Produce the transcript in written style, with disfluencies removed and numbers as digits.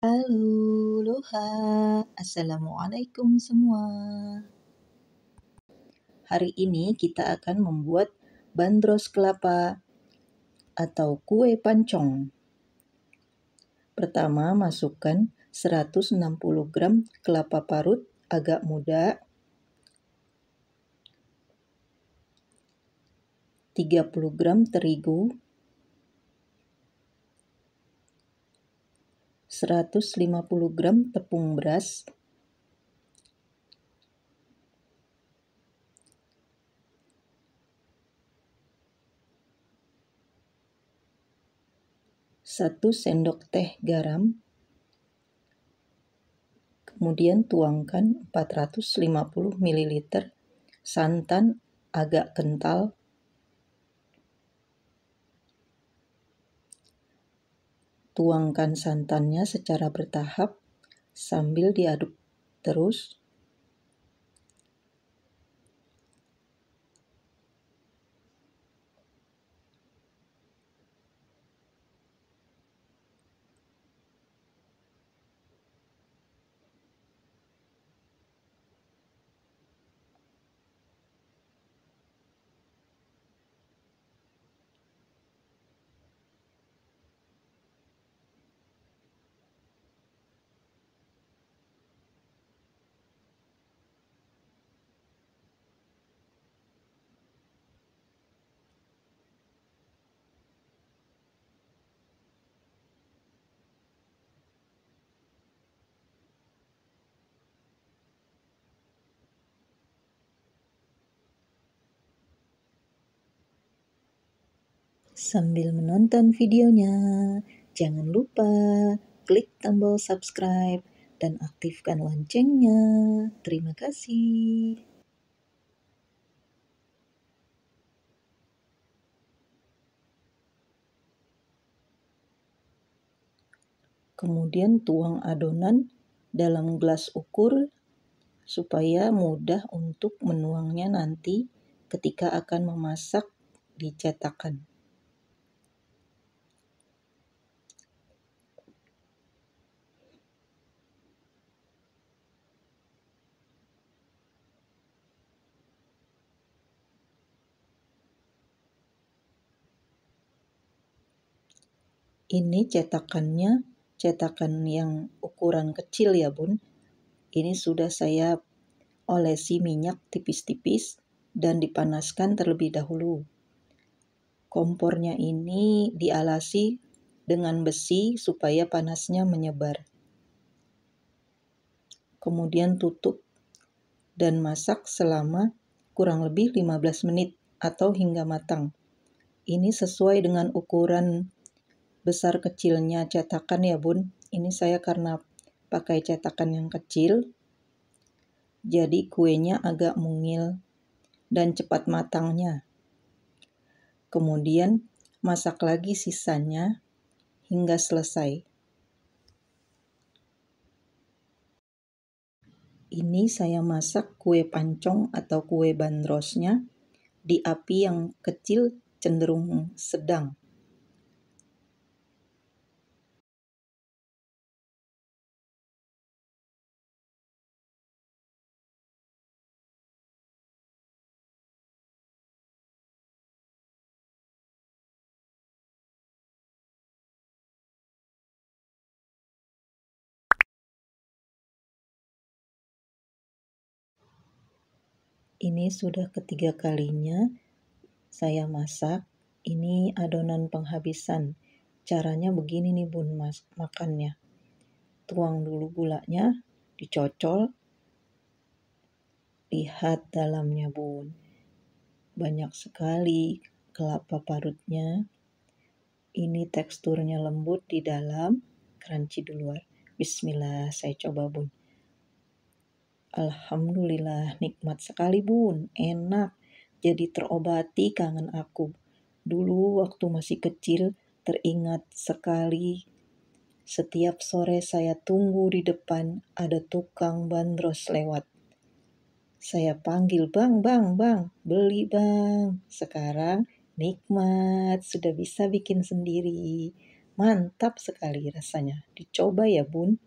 Halo, Loha. Assalamualaikum semua. Hari ini kita akan membuat bandros kelapa atau kue pancong. Pertama, masukkan 160 gram kelapa parut agak muda, 30 gram terigu, 150 gram tepung beras, 1 sendok teh garam, kemudian tuangkan 450 ml santan agak kental, tuangkan santannya secara bertahap sambil diaduk terus. Sambil menonton videonya, jangan lupa klik tombol subscribe dan aktifkan loncengnya. Terima kasih. Kemudian tuang adonan dalam gelas ukur supaya mudah untuk menuangnya nanti ketika akan memasak di cetakan. Ini cetakan yang ukuran kecil ya Bun. Ini sudah saya olesi minyak tipis-tipis dan dipanaskan terlebih dahulu. Kompornya ini dialasi dengan besi supaya panasnya menyebar. Kemudian tutup dan masak selama kurang lebih 15 menit atau hingga matang. Ini sesuai dengan ukuran besar kecilnya cetakan ya Bun. Ini saya karena pakai cetakan yang kecil, jadi kuenya agak mungil dan cepat matangnya. Kemudian masak lagi sisanya hingga selesai. Ini saya masak kue pancong atau kue bandrosnya di api yang kecil cenderung sedang. Ini sudah ketiga kalinya saya masak. Ini adonan penghabisan. Caranya begini nih Bun makannya. Tuang dulu gulanya, dicocol. Lihat dalamnya Bun. Banyak sekali kelapa parutnya. Ini teksturnya lembut di dalam, crunchy di luar. Bismillah, saya coba Bun. Alhamdulillah, nikmat sekali Bun. Enak. Jadi terobati kangen aku. Dulu waktu masih kecil teringat sekali. Setiap sore saya tunggu di depan ada tukang bandros lewat. Saya panggil, bang, beli bang. Sekarang nikmat, sudah bisa bikin sendiri. Mantap sekali rasanya. Dicoba ya, Bun.